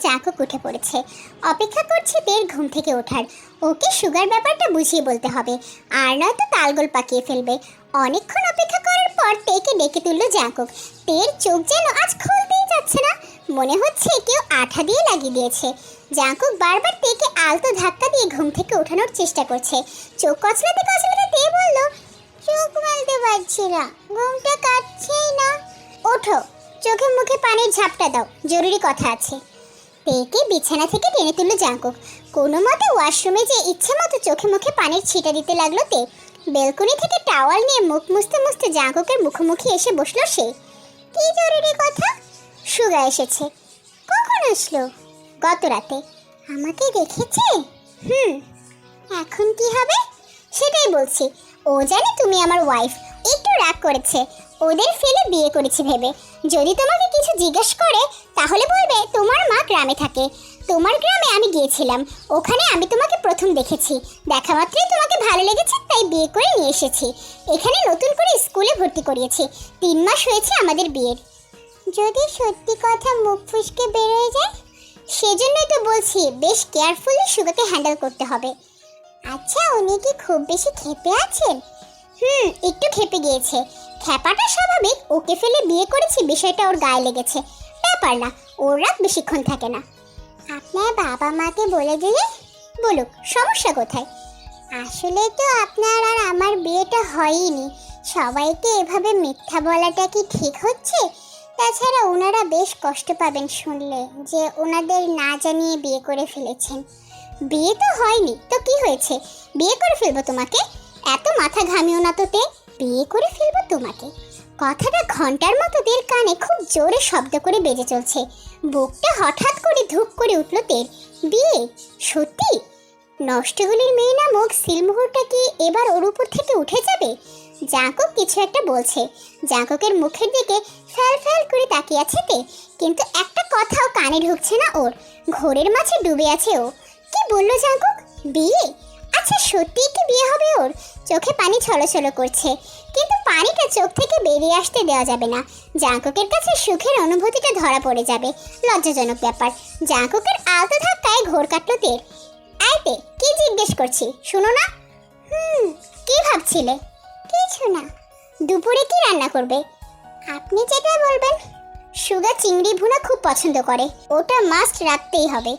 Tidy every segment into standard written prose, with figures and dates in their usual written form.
Jungkook উঠে পড়েছে। অপেক্ষা করছে তের ঘুম থেকে ওঠার। ওকে সুগার ব্যাপারটা বুঝিয়ে বলতে হবে, আর নয়তো তালগোল পাকিয়ে ফেলবে। অনেকক্ষণ অপেক্ষা করার পর তেকে ডেকে তুলল জাঙ্কুক। তের চোখ যেন আজ খুলতেই যাচ্ছে না, মনে হচ্ছে কেউ আঠা দিয়ে লাগিয়ে দিয়েছে। জাঙ্কুক বারবার তেকে আলতো ধাক্কা দিয়ে ঘুম থেকে ওঠানোর চেষ্টা করছে। চোখ কচলাতে কচলাতে তে বলল, চোখ মেলতে পারছি না, ঘুমটা কাটছেই না। ওঠো, চোখে মুখে পানির ঝাপটা দাও, জরুরি কথা আছে। তেকে বিছানা থেকে টেনে তুলল জাঙ্কুক। কোনো মতে ওয়াশরুমে যে ইচ্ছে মতো চোখে মুখে পানির ছিটা দিতে লাগলো তে। বেলকনি থেকে টাওয়াল নিয়ে মুখ মুছতে মুছতে জাঙ্কুকের মুখোমুখি এসে বসলো সে। কি জরুরি কথা? সুগা এসেছে। কখন আসলো? গত রাতে। আমাকে দেখেছে? এখন কি হবে? সেটাই বলছি। ও জানে তুমি আমার ওয়াইফ। একটু রাগ করেছে, ওদের ফেলে বিয়ে করেছি ভেবে। যদি তোমাকে কিছু জিজ্ঞেস করে তাহলে বলবে তোমার মা গ্রামে থাকে। তোমার গ্রামে আমি গিয়েছিলাম, ওখানে আমি তোমাকে প্রথম দেখেছি। দেখা মাত্রই তোমাকে ভালো লেগেছে, তাই বিয়ে করে নিয়ে এসেছি। এখানে নতুন করে স্কুলে ভর্তি করিয়েছি। 3 মাস হয়েছে আমাদের বিয়ের। যদি সত্যি কথা মুখ ফুসকে বেরোয় যায়? সেজন্যই তো বলছি বেশ কেয়ারফুলি সুগাকে হ্যান্ডেল করতে হবে। আচ্ছা, উনি কি খুব বেশি ক্ষেপে আছেন? একটু ক্ষেপে গিয়েছে। ক্ষেপাটা স্বাভাবিক, ওকে ফেলে বিয়ে করেছি বিষয়টা ওর গায়ে লেগেছে। ব্যাপার না, ওর রাগ বেশিক্ষণ থাকে না। আপনার বাবা মাকে বলে দিলে? বলুক, সমস্যা কোথায়? আসলে তো আপনার আর আমার বিয়েটা হয়নি। সবাইকে এভাবে মিথ্যা বলাটা কি ঠিক হচ্ছে? তাছাড়া ওনারা বেশ কষ্ট পাবেন শুনলে যে ওনাদের না জানিয়ে বিয়ে করে ফেলেছেন। বিয়ে তো হয়নি তো কি হয়েছে? বিয়ে করে ফেলবো তোমাকে। এত মাথা ঘামিও না তো তে, বিয়ে করে ফেলবো তোমাকে। কথাটা ঘন্টার মতো তের কানে খুব জোরে শব্দ করে বেজে চলছে। বুকটা হঠাৎ করে ধুক করে উঠল তের। বিয়ে? সত্যি? নষ্টগুলির মেয়ে নামক সিলমোহরটা কি এবার ওর উপর থেকে উঠে যাবে? জাঙ্কুক কিছু একটা বলছে। জাঙ্কুকের মুখের দিকে ফ্যাল ফ্যাল করে তাকিয়ে আছে তে, কিন্তু একটা কথাও কানে ঢুকছে না ওর। ঘোরের মাঝে ডুবে আছে ও। কি বললো জাঙ্কুক? বিয়ে? আচ্ছা, সত্যি কি বিয়ে হবে ওর? চোখে পানি ছলছল করছে, কিন্তু পানিটা চোখ থেকে বেরিয়ে আসতে দেওয়া যাবে না। জাঙ্কুকের কাছে সুখের অনুভূতিটা ধরা পড়ে যাবে। লজ্জাজনক ব্যাপার। জাঙ্কুকের আলতো ধাক্কায় ঘোর কাটলো তের। আইতে, কি জিজ্ঞেস করছি শুনো না? কি ভাবছিলে? কিছু না। দুপুরে কি রান্না করবে? আপনি যেটা বলবেন। সুগা চিংড়ি ভুনা খুব পছন্দ করে, ওটা মাস্ট রাখতেই হবে।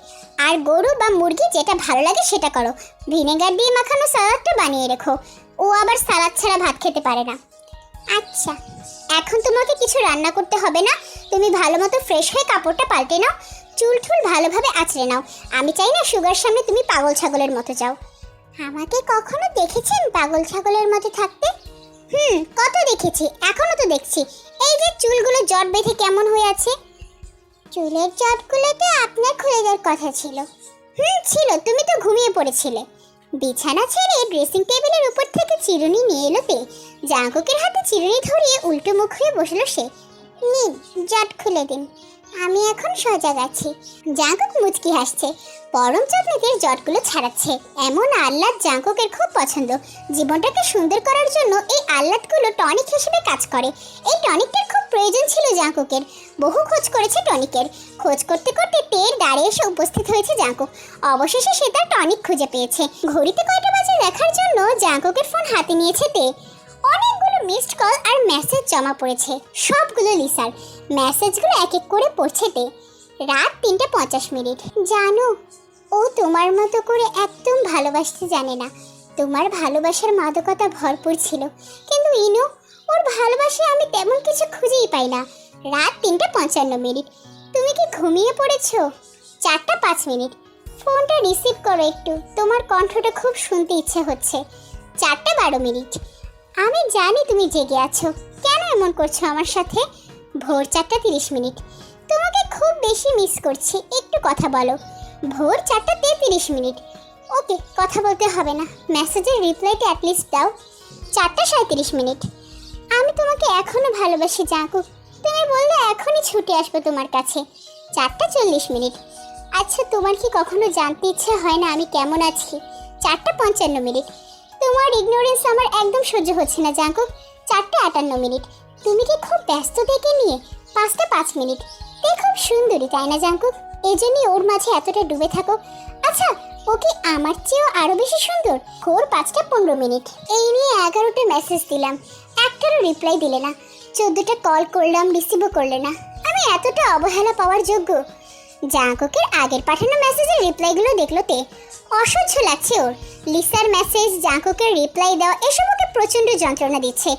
আর গরু বা মুরগি যেটা ভালো লাগে সেটা করো। ভিনেগার দিয়ে মাখানো সালাদটা বানিয়ে রেখো। ও আবার সালাদ ছাড়া ভাত খেতে পারে না। আচ্ছা, এখন তোমাকে কিছু রান্না করতে হবে না। তুমি ভালো মতো ফ্রেশ হয়ে কাপড়টা পাল্টে নাও, চুল ঠুল ভালোভাবে আঁচড়ে নাও। আমি চাই না সুগার সামনে তুমি পাগল ছাগলের মতো যাও। আমাকে কখনো দেখেছেন পাগল ছাগলের মতো থাকতে? কত দেখেছি, এখনো তো দেখছি। এই যে চুলগুলো জট বেঁধে কেমন হয়ে আছে। চুলের জটগুলোতে আপনার খুলে যাওয়ার কথা ছিল। ছিল, তুমি তো ঘুমিয়ে পড়েছিলে। বিছানা ছেড়ে ড্রেসিং টেবিলের উপর থেকে চিরুনি নিয়ে এলো তে। জাঙ্কুকের হাতে চিরুনি ধরিয়ে উল্টো মুখ হয়ে বসলো সে। নিন, জট খুলে দিন, আমি এখন সজাগ আছি। জাঙ্কুক মুচকি হাসছে। পরম যত্নে জটগুলো ছাড়াচ্ছে। এমন আহ্লাদ জাঙ্কুকের খুব পছন্দ। জীবনটাকে সুন্দর করার জন্য এই আহ্লাদগুলো টনিক হিসেবে কাজ করে। এই টনিকটার খুব প্রয়োজন ছিল জাঙ্কুকের। বহু খোঁজ করেছে টনিকের। খোঁজ করতে করতে তের দাঁড়িয়ে এসে উপস্থিত হয়েছে জাঙ্কুক। অবশেষে সে তার টনিক খুঁজে পেয়েছে। ঘড়িতে কয়টা বাজে দেখার জন্য জাঙ্কুকের ফোন হাতে নিয়েছে তে। অনেকগুলো মিসড কল আর মেসেজ জমা পড়েছে, সবগুলো লিসার। মেসেজগুলো এক এক করে পড়ছে তে। রাত 3:50। জানো, ও তোমার মতো করে একদম ভালোবাসতে জানে না। তোমার ভালোবাসার মাদকতা ভরপুর ছিল, কিন্তু ইনো, ওর ভালোবাসায় আমি তেমন কিছু খুঁজেই পাই না। রাত 3:55। তুমি কি ঘুমিয়ে পড়েছো? 4:05। ফোনটা রিসিভ করো একটু, তোমার কণ্ঠটা খুব শুনতে ইচ্ছে হচ্ছে। 4:12। আমি জানি তুমি জেগে আছো, কেন এমন করছো আমার সাথে? ভোর 4:30। তোমাকে খুব বেশি মিস করছি, একটু কথা বলো। ভোর 4:33। ওকে, কথা বলতে হবে না, মেসেজের রিপ্লাইটা অ্যাটলিস্ট দাও। 4:37। আমি তোমাকে এখনো ভালোবাসি জাঙ্কুক, তুমি বললে এখনই ছুটে আসবো তোমার কাছে। 4:40। আচ্ছা, তোমার কি কখনো জানতে ইচ্ছে হয় না আমি কেমন আছি? 4:55। তোমার ইগনোরেন্স আমার একদম সহ্য হচ্ছে না জাঙ্কুক। 4:58। তুমি কি খুব ব্যস্ত দেখে নিয়ে? 5:05। তুই খুব সুন্দরী তাই না জাঙ্কুক? এজন্যই ওর মাঝে এতটা ডুবে থাকো। আচ্ছা, ও কি আমার চেয়েও আরো বেশি সুন্দর? ভোর 5:15। এই নিয়ে 11টা মেসেজ দিলাম, একটারও রিপ্লাই দিলে না। 14টা কল করলাম, রিসিভও করলে না। আমি এতটা অবহেলা পাওয়ার যোগ্য? জাঙ্কুকের আগের পাঠানো মেসেজের রিপ্লাইগুলো দেখলো তে অসহ্য লাগছে ওর। লিসার মেসেজ, জাঙ্কুকের রিপ্লাই দেওয়া, এসব ওকে প্রচণ্ড যন্ত্রণা দিচ্ছে।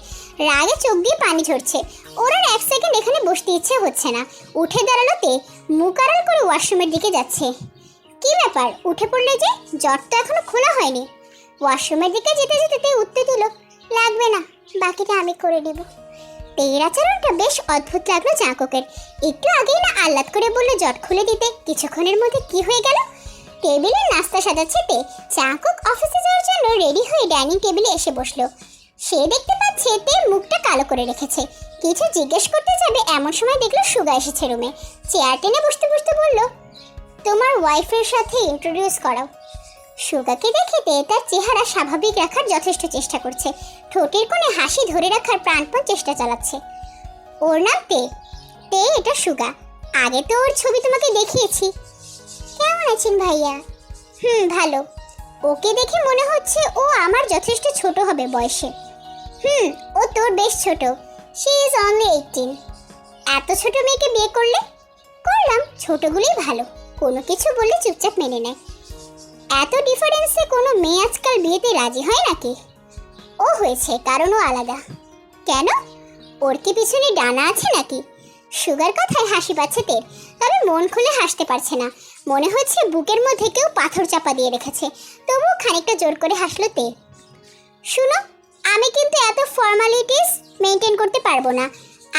রাগে চোখ দিয়ে পানি ঝরছে। ওর আর 1 সেকেন্ড এখানে বসতে ইচ্ছে হচ্ছে না। উঠে দাঁড়ালো তে, মুখ আড়াল করে ওয়াশরুমের দিকে যাচ্ছে। কি ব্যাপার, উঠে পড়লে যে? জট তো এখনো খোলা হয়নি। ওয়াশরুমের দিকে যেতে যেতে তে উঠতে দিল, লাগবে না, বাকিটা আমি করে নেব। তের আচরণটা বেশ অদ্ভুত লাগলো জাঙ্কুকের। একটু আগেই না আহ্লাদ করে বললো জট খুলে দিতে, কিছুক্ষণের মধ্যে কি হয়ে গেল? টেবিলে নাস্তা সাজাচ্ছে তে। জাঙ্কুক অফিসে যাওয়ার জন্য রেডি হয়ে ডাইনিং টেবিলে এসে বসলো। সে দেখতে পাচ্ছে তের মুখটা কালো করে রেখেছে। কিছু জিজ্ঞেস করতে যাবে এমন সময় দেখলো সুগা এসেছে রুমে। চেয়ার টেনে বসতে বসতে বলল, তোমার ওয়াইফের সাথে ইন্ট্রোডিউস করাও। সুগাকে দেখে তে তার চেহারা স্বাভাবিক রাখার যথেষ্ট চেষ্টা করছে। ঠোঁটের কোণে হাসি ধরে রাখার প্রাণপণ চেষ্টা চালাচ্ছে। ওর নাম তে। তে, এটা সুগা। আগে তো ওর ছবি তোমাকে দেখিয়েছি। কেমন আছেন ভাইয়া? ভালো। ওকে দেখে মনে হচ্ছে ও আমার যথেষ্ট ছোট হবে বয়সে। ও তোর বেশ ছোট। She is only 18। এত ছোট মেয়েকে বিয়ে করলে? করলাম, ছোটগুলোই ভালো। কোনো কিছু বললে চুপচাপ মেনে নেয়। এত ডিফারেন্সে কোনো মেয়ে আজকাল বিয়েতে রাজি হয় নাকি? ও হয়েছে, কারণ ও আলাদা। কেন? ওর কি পিছনে ডানা আছে নাকি? সুগার কথায় হাসি পাচ্ছে তের, তবে মন খুলে হাসতে পারছে না। মনে হচ্ছে বুকের মধ্যে কেউ পাথর চাপা দিয়ে রেখেছে। তবুও খানিকটা জোর করে হাসলো তে। শুনো, আমি কিন্তু এত ফর্মালিটিস মেনটেন করতে পারবো না।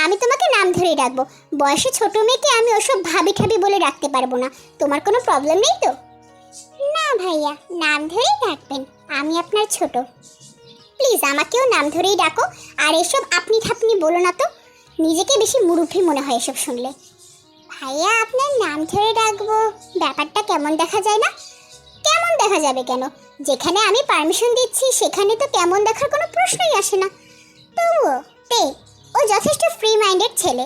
আমি তোমাকে নাম ধরেই ডাকবো। বয়সে ছোট মেয়েকে আমি ওসব ভাবি ঠাবি বলে ডাকতে পারবো না। তোমার কোনো প্রবলেম নেই তো? না ভাইয়া, নাম ধরেই ডাকবেন, আমি আপনার ছোট। প্লিজ আমাকেও নাম ধরেই ডাকো। আর এসব আপনি ঠাপনি বলো না তো, নিজেকে বেশি মুরুব্বি মনে হয় এসব শুনলে। ভাইয়া, আপনার নাম ধরে ডাকবো, ব্যাপারটা কেমন দেখা যায় না? কেমন দেখা যাবে কেন? যেখানে আমি পারমিশন দিচ্ছি সেখানে তো কেমন দেখার কোনো প্রশ্নই আসে না। তবুও তে, ও যথেষ্ট ফ্রি মাইন্ডেড ছেলে।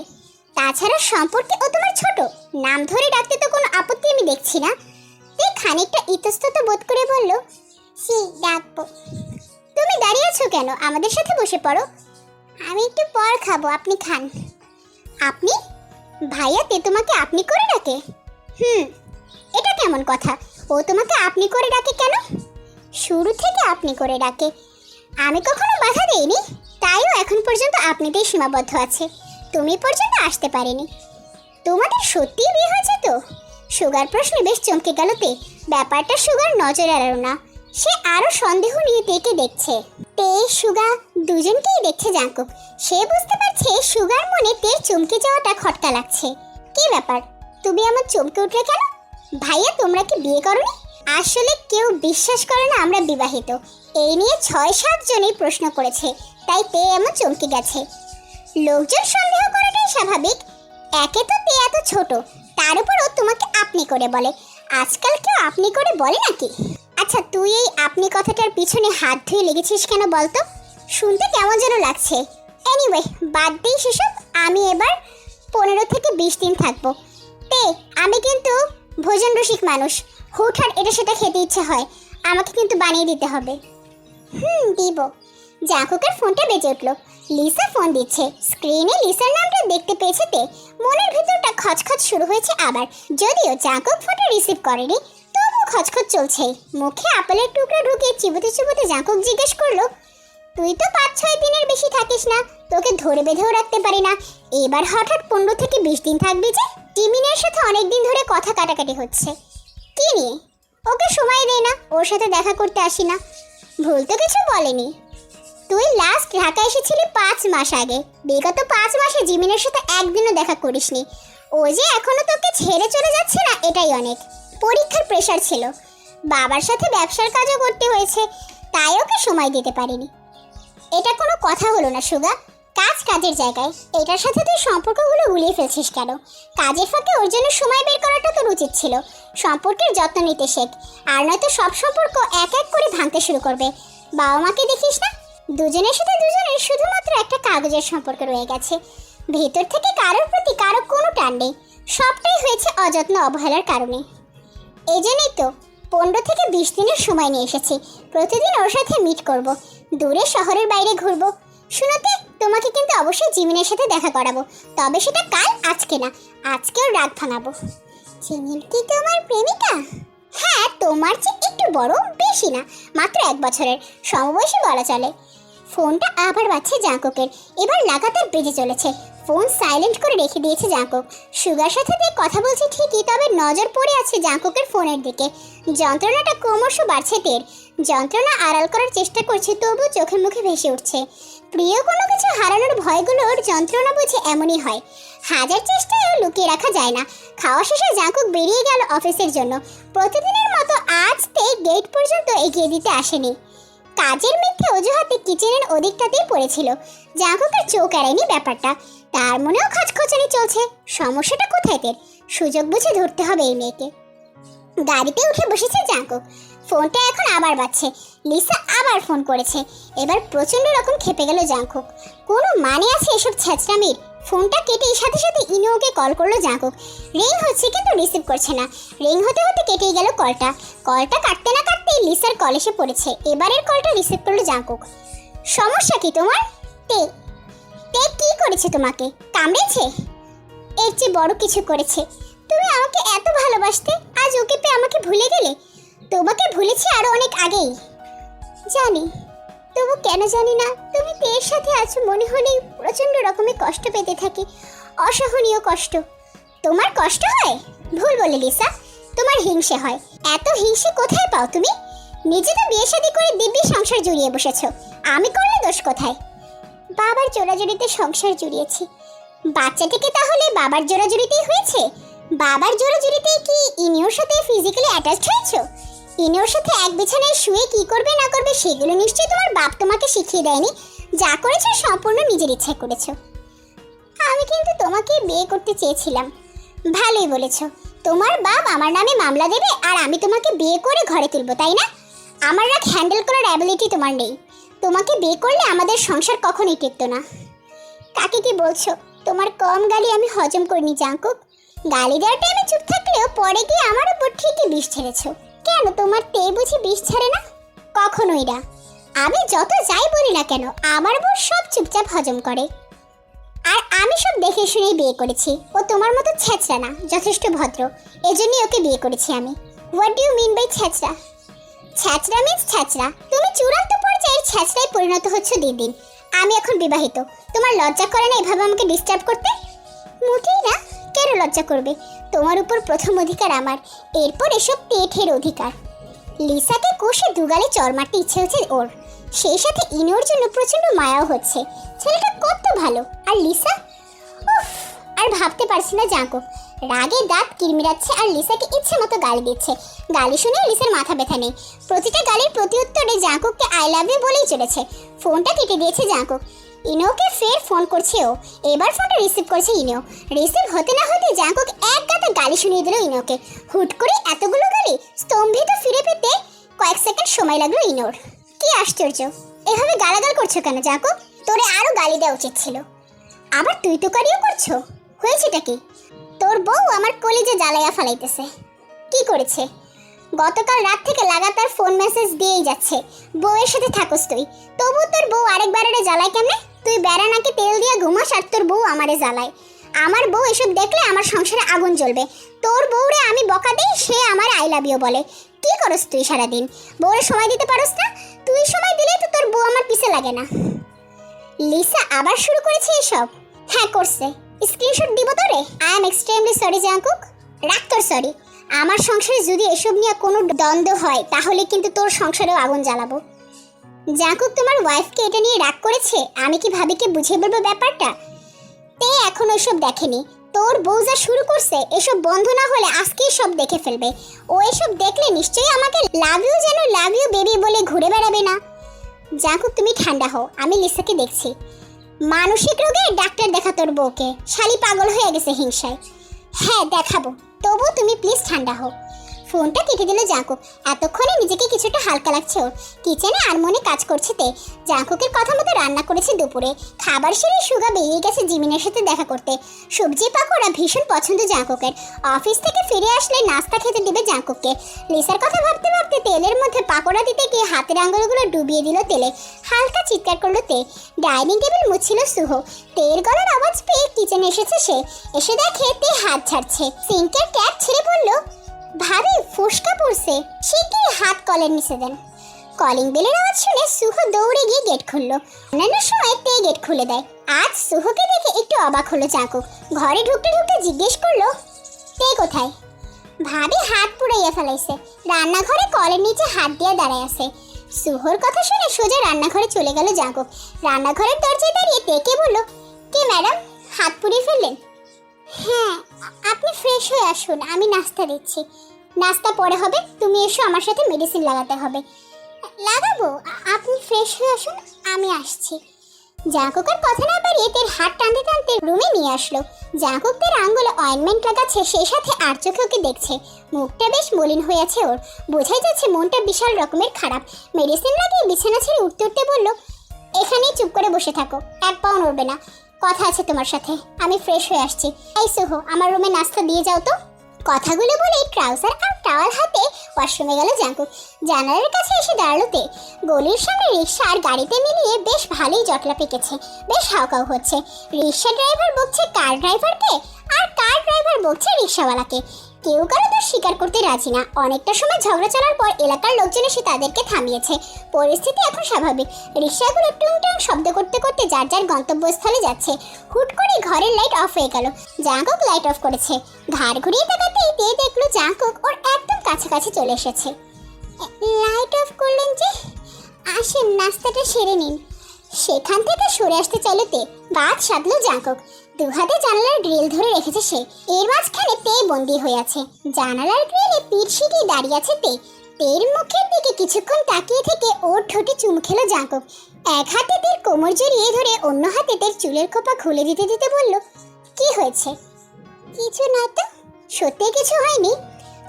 তাছাড়া সম্পর্কে ও তোমার ছোট, নাম ধরে ডাকতে তো কোনো আপত্তি আমি দেখছি না। তে খানিকটা ইতস্তত বোধ করে বলল, সি ডাকবো। তুমি দাঁড়িয়ে আছো কেন? আমাদের সাথে বসে পড়ো। আমি একটু পর খাবো, আপনি খান। আপনি? ভাইয়া তে তোমাকে আপনি করে ডাকে? এটা কেমন কথা? ও তোমাকে আপনি করে ডাকে কেন? শুরু থেকে আপনি করে ডাকে। আমি কখনো বাধা দেইনি, তাইও এখন পর্যন্ত আপনিতেই সীমাবদ্ধ আছে। তুমি পর্যন্ত আসতে পারেনি। তোমাদের সত্যিই বিয়ে হয়েছে তো? সুগার প্রশ্নে বেশ চমকে গেল তে। ব্যাপারটা সুগার নজর এড়ালো না। সে আরো সন্দেহ নিয়ে তেকে দেখছে। তে, সুগা দুজনকেই দেখছে জাঙ্কুক। সে বুঝতে পারছে সুগার মনে তের চমকে যাওয়াটা খটকা লাগছে। কি ব্যাপার, তুমি আমার চমকে উঠলে কেন? ভাইয়া, তোমরা কি বিয়ে করোনি? আসলে কেউ বিশ্বাস করে না আমরা বিবাহিত। এই নিয়ে 6-7 জনই প্রশ্ন করেছে, তাই তে এমন চমকে গেছে। লোকজন সন্দেহ করাটাই স্বাভাবিক। একে তো তে এত ছোট, তার উপরও তোমাকে আপনি করে বলে। আজকাল কেউ আপনি করে বলে নাকি? আচ্ছা, তুই এই আপনি কথাটার পিছনে হাত ধুয়ে লেগেছিস কেন বলতো? শুনতে কেমন যেন লাগছে। এনিওয়ে, বাদ দিই সেসব। আমি এবার 15 থেকে 20 দিন থাকবো। তে, আমি কিন্তু ভোজন রসিক মানুষ। হুটহাট এটা সেটা খেতে ইচ্ছে হয়, আমাকে কিন্তু বানিয়ে দিতে হবে। দিব। জাঙ্কুকের ফোনটা বেজে উঠলো। লিসা ফোন দিচ্ছে। স্ক্রিনে লিসার নামটা দেখতে পেয়েছে তে। মনের ভিতরটা খচখচ শুরু হয়েছে আবার। যদিও জাঙ্কুক ফোনটা রিসিভ করেনি, তবু খচখচ চলছে। মুখে আপেলের টুকরা ঢুকে চিবোতে চিবোতে জাঙ্কুক জিজ্ঞেস করলো, তুই তো 5-6 দিনের বেশি থাকিস না, তোকে ধরে বেঁধেও রাখতে পারি না, এবার হঠাৎ 15 থেকে 20 দিন থাকবি যে? জিমিনের সাথে অনেকদিন ধরে কথা কাটাকাটি হচ্ছে। কি নিয়ে? ওকে সময় দে না, ওর সাথে দেখা করতে আসি না। ভুল তো কিছু বলেনি। তুই লাস্ট ঢাকা এসেছিলি 5 মাস আগে। বিগত 5 মাসে জিমিনের সাথে একদিনও দেখা করিসনি। ও যে এখনো তোকে ছেড়ে চলে যাচ্ছে না, এটাই অনেক। পরীক্ষার প্রেশার ছিল, বাবার সাথে ব্যবসার কাজও করতে হয়েছে, তাই ওকে সময় দিতে পারিনি। এটা কোনো কথা হলো না সুগা। কাজ কাজের জায়গায়, এটার সাথে তুই সম্পর্কগুলো গুলিয়ে ফেলছিস কেন? কাজের ফাঁকে ওর জন্য সময় বের করাটা তোর উচিত ছিল। সম্পর্কের যত্ন নিতে শেখ, আর নয়তো সব সম্পর্ক এক এক করে ভাঙতে শুরু করবে। বাবা মাকে দেখিস না, দুজনের সাথে দুজনের শুধুমাত্র একটা কাগজের সম্পর্ক রয়ে গেছে। ভেতর থেকে কারোর প্রতি কারো কোনো টান নেই। সবটাই হয়েছে অযত্ন অবহেলার কারণে। এই জন্যই তো 15 থেকে 20 দিনের সময় নিয়ে এসেছি। প্রতিদিন ওর সাথে মিট করব, দূরে শহরের বাইরে ঘুরবো। শুনোতে, তোমাকে কিন্তু অবশ্যই জিমিনের সাথে দেখা করাবো, তবে সেটা কাল, আজকে না। আজকেও রাগ ভাঙাবো। জিমিন কি তোমার প্রেমিকা? হ্যাঁ, তোমার চেয়ে একটু বড়, বেশি না, মাত্র 1 বছরের, সমবয়সী বলা চলে। ফোনটা আবার বাজছে জাঙ্কুকের, এবার লাগাতার বেজে চলেছে। ফোন সাইলেন্ট করে রেখে দিয়েছে জাঙ্কুক। সুগার সাথে কথা বলছে ঠিকই, তবে নজর পড়ে আছে জাঙ্কুকের ফোনের দিকে। যন্ত্রণাটা ক্রমশ বাড়ছে তের। যন্ত্রণা আড়াল করার চেষ্টা করছে, তবু চোখে মুখে ভেসে উঠছে। প্রিয় কোনো কিছু হারানোর ভয়গুলোর যন্ত্রণা বুঝে এমনই হয়। হাজার চেষ্টায়ও লুকিয়ে রাখা যায় না। খাওয়া শেষে জাঙ্কুক বেরিয়ে গেল অফিসের জন্য। প্রতিদিনের মতো আজ তে গেট পর্যন্ত এগিয়ে দিতে আসেনি। কাজের মিথ্যে অজুহাতে কিচেনের ওদিকটাতেই পড়েছিল। জাঙ্কুকের চোখ এড়ায়নি ব্যাপারটা। তার মনেও খচখচানি চলছে, সমস্যাটা কোথায় তের? সুযোগ বুঝে ধরতে হবে এই মেয়েকে। গাড়িতে উঠে বসেছে জাঙ্কুক। ফোনটা এখন আবার বাজছে। লিসা আবার ফোন করেছে। এবার প্রচন্ড রকম খেপে গেল জাঙ্কুক। কোনো মানে আছে এসব ছ্যাঁচড়ামির? ফোনটা কেটেই সাথে সাথে ইনুওকে কল করলো জাঙ্কুক। রিং হচ্ছে কিন্তু রিসিভ করছে না। রিং হতে হতে কেটেই গেল কলটা। কলটা কাটতে না কাটতেই লিসার কল এসে পড়েছে। এবারের কলটা রিসিভ করলো জাঙ্কুক। সমস্যা কি তোমার? তে তে কি করেছে তোমাকে? কামড়েছে? এর চেয়ে বড় কিছু করেছে। তুমি আমাকে এত ভালোবাসতে, আজ ওকে পেয়ে আমাকে ভুলে গেলে। তোমাকে ভুলেছি আরো অনেক আগেই। জানি, তবু কেন জানি না, তুমি তের সাথে আছো মনে হলেই প্রচন্ড রকমের কষ্ট পেতে থাকি, অসহনীয় কষ্ট। তোমার কষ্ট হয়? ভুল বলে লিসা, তোমার হিংসে হয়। এত হিংসে কোথায় পাও তুমি? নিজে তো বিয়ে শাদী করে দিব্যি সংসার জুড়িয়ে বসেছো, আমি করলে দোষ কোথায়? বাবার জোড়াজুড়িতে সংসার জুড়িয়েছি। বাচ্চাটিকে তাহলে বাবার জোড়াজুড়িতেই হয়েছে? বাবার জোড়াজুড়িতেই কি ইনিওর সাথে ফিজিক্যালি অ্যাটাচড হয়েছো? ইনিওর সাথে এক বিছানায় শুয়ে কি করবে না করবে সেগুলো নিশ্চয়ই তোমার বাপ তোমাকে শিখিয়ে দেয়নি। যা করেছো সম্পূর্ণ নিজের ইচ্ছায় করেছো। আমি কিন্তু তোমাকে বিয়ে করতে চেয়েছিলাম। ভালোই বলেছো। তোমার বাপ আমার নামে মামলা দেবে আর আমি তোমাকে বিয়ে করে ঘরে তুলবো, তাই না? আমার রাগ হ্যান্ডেল করার অ্যাবিলিটি তোমার নেই। তোমাকে বিয়ে করলে আমাদের সংসার কখনোই টিকতো না। কাকে কি বলছো? তোমার কম গালি আমি হজম করিনি জাঙ্কুক। গালি দেওয়ার টাইমে চুপ থাকলেও পরে গিয়ে আমার উপর ঠিকই বিষ ছেড়েছো। কেন, তোমার তে বুঝি বিষ ছাড়ে না? কখনোই না। আমি যত যাই বলি না কেন, আমার বউ সব চুপচাপ হজম করে। আর আমি সব দেখে শুনেই বিয়ে করেছি। ও তোমার মতো ছ্যাঁচড়া না, যথেষ্ট ভদ্র। এজন্যই ওকে বিয়ে করেছি আমি। What do you mean by ছ্যাঁচড়া? ছ্যাঁচড়া মিন্স ছ্যাঁচড়া। তুমি চূড়ান্ত পর্যায়ের ছ্যাঁচড়ায় পরিণত হচ্ছ দিন দিন। আমি এখন বিবাহিত। তোমার লজ্জা করে না এভাবে আমাকে ডিস্টার্ব করতে? মোটেই না। কেন লজ্জা করবে? তোমার উপর প্রথম অধিকার আমার, এরপর এসব পেটের অধিকার। লিসাকে কষে দুগালে চড় মারতে ইচ্ছে হচ্ছে ওর। সেই সাথে ইনোর জন্য প্রচন্ড মায়াও হচ্ছে। ছেলেটা কত ভালো। আর লিসা, উফ, আর ভাবতে পারছি না জাঙ্কুক। রাগে দাঁত কিরমিরাচ্ছে আর লিসাকে ইচ্ছে মতো গালি দিচ্ছে। গালি শুনেও লিসার মাথা ব্যথা নেই। প্রতিটা গালির প্রতি উত্তরে জাঙ্কুককে আই লাভ ইউ বলেই চলেছে। ফোনটা কেটে দিয়েছে জাঙ্কুক। ইনোকে ফের ফোন করছে ও। এবার ফোনটা রিসিভ করছে ইনো। রিসিভ হতে না হতে জাঙ্কুক এক গাদা গালি শুনিয়ে দিল ইনোকে। হুট করে এতগুলো গালি স্তম্ভিত ফিরে পেতে কয়েক সেকেন্ড সময় লাগলো ইনোর। কি আশ্চর্য, এভাবে গালাগাল করছো কেন জাঙ্কুক? তোরে আরো গালি দেওয়া উচিত ছিল। আবার তুই তো কারিও করছো। হয়েছেটা কি? তোর বউ আমার কলিজে জ্বালাইয়া ফালাইতেছে। কি করেছে? গতকাল রাত থেকে লাগাতার ফোন মেসেজ দিয়েই যাচ্ছে বউয়ের সাথে থাকস তুই, তবু তোর বউ আরেকবারে জ্বালায় কেমনে? তুই বেড়া নাকি তেল দিয়ে ঘুমাস আর তোর বউ আমারে জ্বালায়। আমার বউ এসব দেখলে আমার সংসারে আগুন জ্বলবে। তোর বউরে আমি বকা দিই, সে আমার আই লাভ ইউ বলে। কি করস তুই সারাদিন? বউরে সময় দিতে পারস না? তুই সময় দিলে তো তোর বউ আমার পিছে লাগে না। লিসা আবার শুরু করেছে এসব। হ্যাঁ করছে। স্ক্রিনশট দিব তোরে? I am extremely sorry Jungkook. রাখ তোর সরি। আমার সংসারে যদি এসব নিয়ে কোনো দ্বন্দ্ব হয় তাহলে কিন্তু তোর সংসারেও আগুন জ্বালাবো। জাঙ্কুক তোমার ওয়াইফকে এটা নিয়ে রাগ করেছে। আমি কি ভাবিকে বুঝিয়ে বলবো ব্যাপারটা? তে এখন ওসব দেখেনি। তোর বউ যা শুরু করছে, এসব বন্ধ না হলে আজকেই সব দেখে ফেলবে। ও এসব দেখলে নিশ্চয়ই আমাকে লাভ ইউ যেন লাভ ইউ বেবি বলে ঘুরে বেড়াবে না। জাঙ্কুক তুমি ঠান্ডা হও, আমি লিসাকে দেখছি। মানসিক রোগে ডাক্তার দেখা তোর বউকে। শালি পাগল হয়ে গেছে হিংসায়। হ্যাঁ দেখাবো, তবু তুমি প্লিজ ঠান্ডা হও। ফোনটা কেটে দিল জাঙ্কুক। এতক্ষণে নিজেকে কিছুটা হালকা লাগছে ওর। কিচেনে আর মনে কাজ করছে তে। জাঙ্কুকের কথা মতো রান্না করেছে দুপুরে। খাবার সেরে সুগা বেরিয়ে গেছে জিমিনের সাথে দেখা করতে। সবজি পাকোড়া ভীষণ পছন্দ জাঙ্কুকের। অফিস থেকে ফিরে আসলে নাস্তা খেতে দিবে জাঙ্কুককে। লিসার কথা ভাবতে ভাবতে তেলের মধ্যে পাকোড়া দিতে গিয়ে হাতের আঙুলগুলো ডুবিয়ে দিল তেলে। হালকা চিৎকার করলো তে। ডাইনিং টেবিল মুছছিল সুহ। তের গলার আওয়াজ পেয়ে কিচেনে এসেছে সে। এসে দেখে তে হাত ছাড়ছে। সিঙ্কের ট্যাপ ছেড়ে বলল, ভাবি ফুসকা পড়ছে, শিগগির হাত কলের নিচে দেন। কলিং বেলের আওয়াজ শুনে সুহ দৌড়ে গিয়ে গেট খুললো। অন্যান্য সময় তে গেট খুলে দেয়। আজ সুহকে দেখে একটু অবাক হলো জাঙ্কুক। ঘরে ঢুকতে ঢুকতে জিজ্ঞেস করলো, তে কোথায়? ভাবি হাত পুড়াইয়া ফেলাইছে, রান্নাঘরে কলের নিচে হাত দিয়ে দাঁড়ায় আছে। সুহর কথা শুনে সোজা রান্নাঘরে চলে গেল জাঙ্কুক। রান্নাঘরের দরজায় দাঁড়িয়ে তেকে বলল, কি ম্যাডাম, হাত পুড়িয়ে ফেললেন? হ্যাঁ, আপনি ফ্রেশ হয়ে আসুন, আমি নাস্তা দিচ্ছি। নাস্তা পরে হবে, তুমি এসো, আমার সাথে মেডিসিন লাগাতে হবে। লাগাবো, আপনি ফ্রেশ হয়ে আসুন, আমি আসছি। জাঙ্কুকের কথা না পারিয়ে তের হাত টানতে টানতে রুমে নিয়ে আসলো। জাঙ্কুক তের আঙ্গুলে অয়েন্টমেন্ট লাগাচ্ছে, সেই সাথে আর চোখে ওকে দেখছে। মুখটা বেশ মলিন হয়ে আছে ওর। বোঝাই যাচ্ছে মনটা বিশাল রকমের খারাপ। মেডিসিন লাগিয়ে বিছানা ছেড়ে উঠতে উঠতে বলল, এখানেই চুপ করে বসে থাকো, এক পাও নড়বে না। কথা আছে তোমার সাথে, আমি ফ্রেশ হয়ে আসছি। এই সুহ, আমার রুমে নাস্তা দিয়ে যাও তো। কথাগুলো বলে ট্রাউজার আর টাওয়াল হাতে ওয়াশরুমে গেল জাঙ্কুক। জানালার কাছে এসে দাঁড়ালো তে। গলির সামনে রিক্সা আর গাড়িতে মিলিয়ে বেশ ভালোই জটলা পেকেছে। বেশ হাউকাউ হচ্ছে। রিক্সা ড্রাইভার বকছে কার ড্রাইভারকে, আর কার ড্রাইভার বকছে রিক্সাওয়ালাকে। কেউ কারো তো স্বীকার করতে রাজি না। অনেকটা সময় ঝগড়া চলার পর এলাকার লোকজন এসে তাদেরকে থামিয়েছে। পরিস্থিতি এখন স্বাভাবিক। রিক্সাগুলো টুংটাং শব্দ করতে করতে যার যার গন্তব্যস্থলে যাচ্ছে। হুট করে ঘরের লাইট অফ হয়ে গেল। জাঙ্কুক লাইট অফ করেছে। ঘাড় ঘুরিয়ে তাকাতেই তে দেখলো জাঙ্কুক ওর একদম কাছাকাছি চলে এসেছে। লাইট অফ করলেন যে? আসেন, নাস্তাটা সেরে নিন। সেখান থেকে সরে আসতে চাইলো তে। বাদ সাধলো জাঙ্কুক। দুহাতে জানালার গ্রিল ধরে রেখেছে সে। এর মাঝখানে তে বন্দি হয়ে আছে। জানালার গ্রিলে পিঠ শিখিয়ে দাঁড়িয়ে আছে তে। তের মুখের দিকে কিছুক্ষণ তাকিয়ে থেকে ওর ঠোঁটে চুমু খেলো জাঙ্কুক। এক হাতে তের কোমর জড়িয়ে ধরে অন্য হাতে তের চুলের খোপা খুলে দিতে দিতে বলল, কি হয়েছে? কিছু না তো। সত্যি কিছু হয়নি?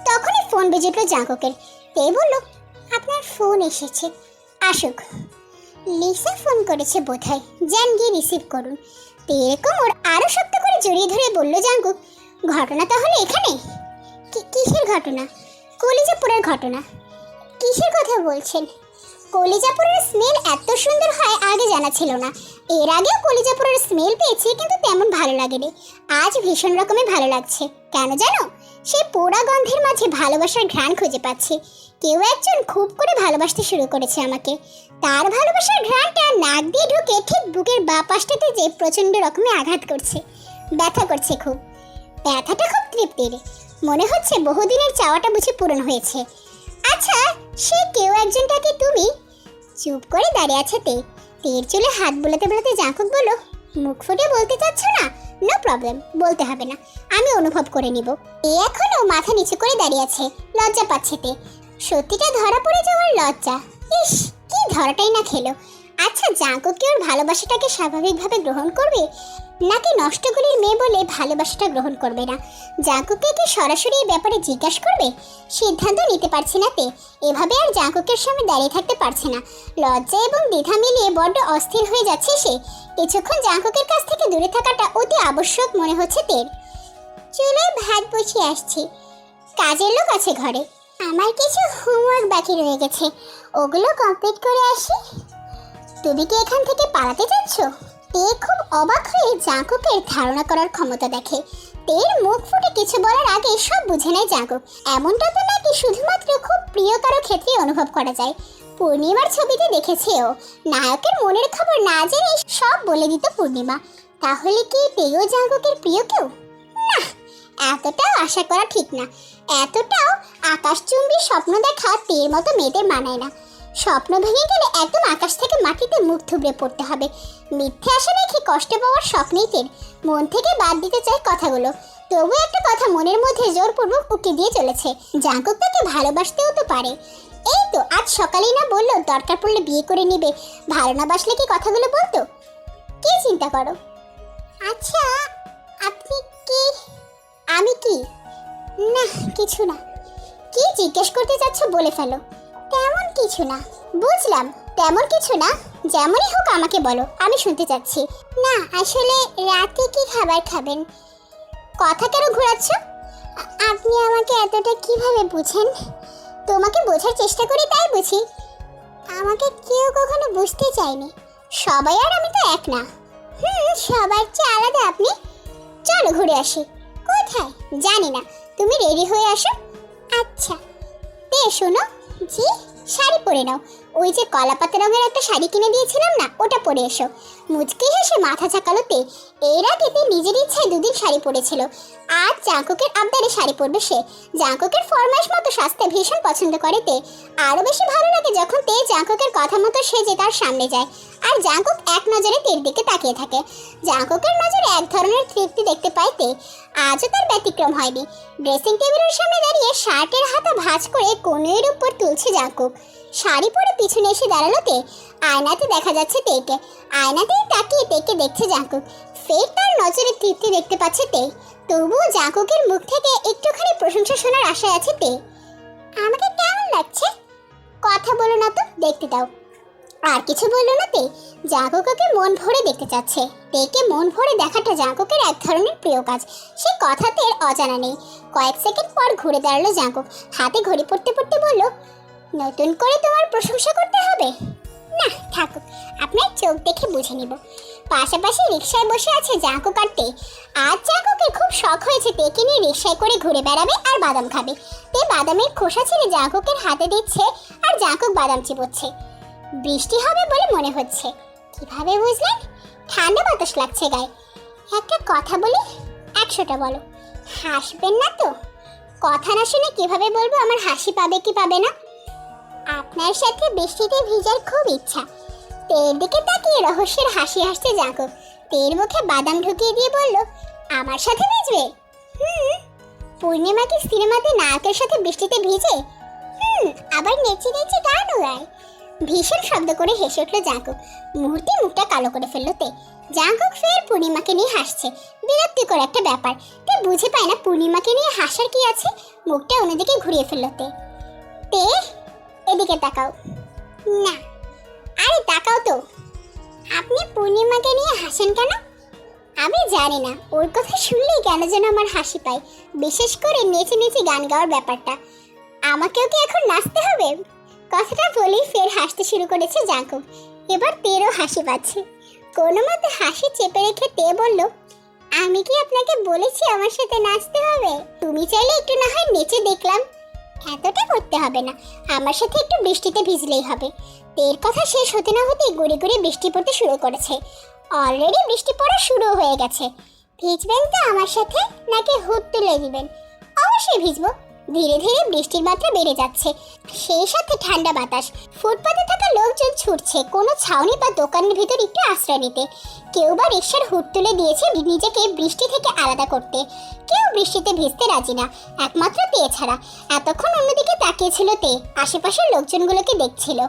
তখনই ফোন বেজে উঠল জাঙ্কুকের। তে বলল, আপনার ফোন এসেছে, আসুক। লিসা ফোন করেছে বোধহয়, যান গিয়ে রিসিভ করুন। তের কোমর আরো শক্ত করে জড়িয়ে ধরে বলল জাঙ্কুক, ঘটনা তাহলে এখানে? কিসের ঘটনা? কলিজাপুরের ঘটনা। কিসের কথা বলছেন? কলিজাপুরের স্মেল এত সুন্দর হয় আগে জানা ছিল না। এর আগেও কলিজাপুরের স্মেল পেয়েছি, কিন্তু তেমন ভালো লাগেনি। আজ ভীষণ রকমের ভালো লাগছে। কেন জানো? সেই পোড়া গন্ধের মাঝে ভালোবাসার ঘ্রাণ খুঁজে পাচ্ছি। কেউ একজন খুব করে ভালোবাসতে শুরু করেছে আমাকে। তার ভালোবাসার ঘ্রাণটা নাক দিয়ে ঢুকে ঠিক বুকের বাঁ পাশটাতে যে প্রচণ্ড রকমের আঘাত করছে, ব্যথা করছে খুব। ব্যথাটা খুব তৃপ্তির। মনে হচ্ছে বহুদিনের চাওয়াটা বুঝি পূরণ হয়েছে। আচ্ছা, সে কেউ একজনটাকে তুমি? চুপ করে দাঁড়িয়ে আছে তে। তের চুলে হাত বোলাতে বোলাতে জাঙ্কুক বলল, মুখ ফুটে বলতে চাচ্ছ না? নো প্রবলেম, বলতে হবে না, আমি অনুভব করে নিব। এ এখনো মাথা নিচু করে দাঁড়িয়ে আছে। লজ্জা পাচ্ছে তে। সত্যিটা ধরা পড়ে যাওয়ার লজ্জা। ইস, কি ধরাটাই না খেলো। আচ্ছা, জাঙ্কুক কি ওর ভালোবাসাটাকে স্বাভাবিকভাবে গ্রহণ করবে, নাকি নষ্টগুলির মেয়ে বলে ভালোবাসাটা গ্রহণ করবে না? জাঙ্কুককে কি সরাসরি এই ব্যাপারে জিজ্ঞাসা করবে? সিদ্ধান্ত নিতে পারছে না তে। এভাবে আর জাঙ্কুকের সামনে দাঁড়িয়ে থাকতে পারছে না। লজ্জা এবং দ্বিধা মিলিয়ে বড্ড অস্থির হয়ে যাচ্ছে সে। কিছুক্ষণ জাঙ্কুকের কাছ থেকে দূরে থাকাটা অতি আবশ্যক মনে হচ্ছে তের। চুলোয় ভাত বসিয়ে আসছি, কাজের লোক আছে ঘরে। আমার কিছু হোমওয়ার্ক বাকি রয়ে গেছে, ওগুলো কমপ্লিট করে আসি। তুমি কি এখান থেকে পালাতে চাচ্ছ? তে খুব অবাক হয়ে জাঙ্কুকের ধারণা করার ক্ষমতা দেখে। তের মুখ ফুটে কিছু বলার আগে সব বুঝে নেয় জাঙ্কুক। এমনটা তো নাকি শুধুমাত্র খুব প্রিয় কারো ক্ষেত্রে অনুভব করা যায়। পূর্ণিমার ছবিতে দেখেছে ও নায়কের মনের খবর না জেনে সব বলে দিত পূর্ণিমা। তাহলে কি তেও জাঙ্কুকের প্রিয় কেউ? না, এতটাও আশা করা ঠিক না। এতটাও আকাশচুম্বী স্বপ্ন দেখা তের মতো মেয়েদের মানায় না। স্বপ্ন ভেঙে গেলে একদম আকাশ থেকে মাটিতে মুখ থুবড়ে পড়তে হবে। মিথ্যে আশা রেখে কষ্ট পাওয়ার স্বপ্নেই তের মন থেকে বাদ দিতে চায় কথাগুলো। তবু একটা কথা মনের মধ্যে জোরপূর্বক উকি দিয়ে চলেছে, জাঙ্কুক তাকে ভালোবাসতেও তো পারে। এই তো আজ সকালেই না বললো দরকার পড়লে বিয়ে করে নিবে। ভালো না বাসলে কি কথাগুলো বলতো? কি চিন্তা করো? আচ্ছা, আপনি কি? আমি কি? না, কিছু না। কি জিজ্ঞেস করতে চাচ্ছ বলে ফেলো। তেমন কিছু না। বুঝলাম, তেমন কিছু না। যেমনই হোক আমাকে বলো, আমি শুনতে চাচ্ছি। না আসলে রাতে কি খাবার খাবেন? কথা কেন ঘোরাচ্ছ? আপনি আমাকে এতটা কিভাবে বুঝেন? তোমাকে বোঝার চেষ্টা করি তাই বুঝি। আমাকে কেউ কখনো বুঝতে চায়নি। সবাই আর আমি তো এক না। সবার চেয়ে আলাদা আপনি। চলো ঘুরে আসি। কোথায় জানি না, তুমি রেডি হয়ে আসো। আচ্ছা শোনো। জি, শাড়ি পরে নাও। ওই যে কলাপাতা রঙের একটা শাড়ি কিনে দিয়েছিলাম না, ওটা পরে এসো। মুচকি হেসে মাথা ঝাঁকালো তে। এর আগে তে নিজের ইচ্ছায় দুদিন শাড়ি পরেছিল। আজ জাঙ্কুকের আবদারে শাড়ি পরবে সে। জাঙ্কুকের ফরমাইশ মতো সাজতে ভীষণ পছন্দ করে তে। আরও বেশি ভালো লাগে যখন তে জাঙ্কুকের কথা মতো সেজে তার সামনে যায় আর জাঙ্কুক এক নজরে তের দিকে তাকিয়ে থাকে। জাঙ্কুকের নজরে এক ধরনের তৃপ্তি দেখতে পায় তে। আজও তার ব্যতিক্রম হয়নি। ড্রেসিং টেবিলের সামনে দাঁড়িয়ে শার্টের হাতা ভাঁজ করে কোণের উপর তুলছে জাঙ্কুক। শাড়ি পরে পিছনে এসে দাঁড়ালো তে। আয়নাতে দেখা যাচ্ছে তেকে। আয়নাতেই তাকিয়ে তেকে দেখছে জাঙ্কুক। ফের তার নজরে তৃপ্তি দেখতে পাচ্ছে তে। তবুও জাঙ্কুকের মুখ থেকে একটুখানি প্রশংসা শোনার আশায় আছে তে। আমাকে কেমন লাগছে? কথা বলো না তো, দেখতে দাও। আর কিছু বললো না তে। জাঙ্কুককে মন ভরে দেখতে চাচ্ছে। তেকে মন ভরে দেখাটা জাঙ্কুকের এক ধরনের প্রিয় কাজ। সে কথাতে অজানা নেই। কয়েক সেকেন্ড পর ঘুরে দাঁড়ালো জাঙ্কুক। হাতে ঘড়ি পড়তে পড়তে বলল, নতুন করে তোমার প্রশংসা করতে হবে না, থাকুক, আপনার চোখ দেখে বুঝে নিব। পাশাপাশি রিকশায় বসে আছে জাঙ্কুক আর তে। আজ জাঙ্কুকের খুব শখ হয়েছে তেকে নিয়ে রিকশায় করে ঘুরে বেড়াবে আর বাদাম খাবে। তে বাদামের খোসা ছেড়ে জাঙ্কুকের হাতে দিচ্ছে আর জাঙ্কুক বাদাম চিবোচ্ছে। বৃষ্টি হবে বলে মনে হচ্ছে। কিভাবে বুঝলেন? ঠান্ডা বাতাস লাগছে গায়ে। একটা কথা বলি, 100টা বলো। হাসবেন না তো? কথা না শুনে কিভাবে বলবো আমার হাসি পাবে কি পাবে না? আপনার সাথে বৃষ্টিতে ভিজার খুব ইচ্ছা। তের দিকে তাকিয়ে রহস্যের হাসি হাসতে জাঙ্কুক। তের মুখে বাদাম ঢুকিয়ে দিয়ে বলল, আমার সাথে ভিজবে? পূর্ণিমা কি সিনেমাতে নায়কের সাথে বৃষ্টিতে ভিজে? আবার নেচে নেচে গানও গায়। ভীষণ শব্দ করে হেসে উঠল জাঙ্কুক। মুহূর্তে মুখটা কালো করে ফেললো তে। জাঙ্কুক ফের পূর্ণিমাকে নিয়ে হাসছে। বিরক্তিকর একটা ব্যাপার। তে বুঝে পায় না পূর্ণিমাকে নিয়ে হাসার কি আছে। মুখটা অন্যদিকে ঘুরিয়ে ফেললো তে। তে এদিকে তাকাও না। আরে তাকাও তো। আপনি পূর্ণিমাকে নিয়ে হাসেন কেন? আমি জানি না, ওর কথা শুনলেই কেন যেন আমার হাসি পায়। বিশেষ করে নেচে নেচে গান গাওয়ার ব্যাপারটা। আমাকেও কি এখন নাচতে হবে? কথাটা বলেই ফের হাসতে শুরু করেছে জাঙ্কুক। এবার তেরও হাসি পাচ্ছে। কোনো মতে হাসি চেপে রেখে তে বলল, আমি কি আপনাকে বলেছি আমার সাথে নাচতে হবে? তুমি চাইলে একটু না হয় নেচে দেখলাম। এতটা করতে হবে না, আমার সাথে একটু বৃষ্টিতে ভিজলেই হবে। তের কথা শেষ হতে না হতেই গুড়ি গুড়ি বৃষ্টি পড়তে শুরু করেছে। অলরেডি বৃষ্টি পড়া শুরু হয়ে গেছে। ভিজবেন তো আমার সাথে, নাকি হুড তুলে দিবেন? অবশ্যই ভিজবো। ধীরে ধীরে বৃষ্টির মাত্রা বেড়ে যাচ্ছে। সেই সাথে ঠান্ডা বাতাস। ফুটপাতে থাকা লোকজন ছুটছে কোনো ছাউনি বা দোকানের ভিতর একটু আশ্রয় নিতে। কেউ বা রিকশার হুড তুলে দিয়েছে নিজেকে বৃষ্টি থেকে আলাদা করতে। কেউ বৃষ্টিতে ভিজতে রাজি না, একমাত্র তে ছাড়া। এতক্ষণ অন্যদিকে তাকিয়েছিল তে, আশেপাশের লোকজনগুলোকে দেখছিল।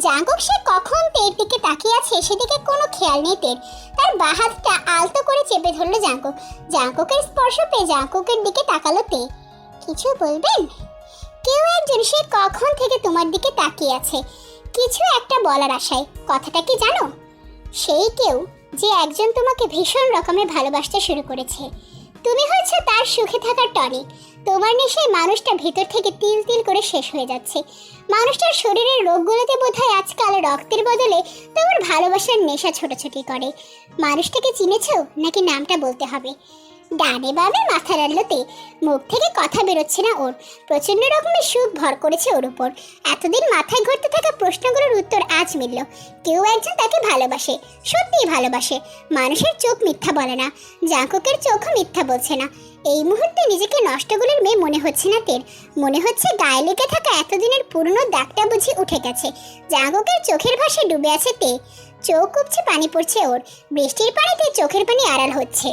জাঙ্কুক সে কখন তের দিকে তাকিয়ে আছে সেদিকে কোনো খেয়াল নেই তের। তার বাঁ হাতটা আলতো করে চেপে ধরলো জাঙ্কুক। জাঙ্কুকের স্পর্শ পেয়ে জাঙ্কুকের দিকে তাকালো তে। কিছু বলবেন? কেউ একজন সে কখন থেকে তোমার দিকে তাকিয়ে আছে কিছু একটা বলার আশায়। কথাটা কি জানো? সেই কেউ যে একজন তোমাকে ভীষণ রকমের ভালোবাসতে শুরু করেছে। তুমি হচ্ছে তার সুখে থাকার টনিক। তোমার নেশায় মানুষটা ভিতর থেকে তিল তিল করে শেষ হয়ে যাচ্ছে। মানুষটার শরীরের রোগগুলোতে বোধহয় আজকাল রক্তের বদলে তোমার ভালোবাসার নেশা ছোটাছুটি করে। মানুষটাকে চিনেছো নাকি নামটা বলতে হবে? ডানে বামে মাথা নাড়লতে। মুখ থেকে কথা বেরোচ্ছে না ওর। প্রচন্ড রকমের সুখ ভর করেছে ওর উপর। এতদিন মাথায় ঘুরতে থাকা প্রশ্নগুলোর উত্তর আজ মিলল। কেউ একজন তাকে ভালোবাসে, সত্যিই ভালোবাসে। মানুষের চোখ মিথ্যা বলে না, জাঙ্কুকের চোখও মিথ্যা বলছে না। এই মুহূর্তে নিজেকে নষ্টগুলোর মেয়ে মনে হচ্ছে না তের। মনে হচ্ছে গায়ে লেগে থাকা এতদিনের পুরনো দাগটা বুঝি উঠে গেছে। জাঙ্কুকের চোখের ভাষায় ডুবে আছে তে। চোখ উপচে পানি পড়ছে ওর। বৃষ্টির পানিতে চোখের পানি আড়াল হচ্ছে।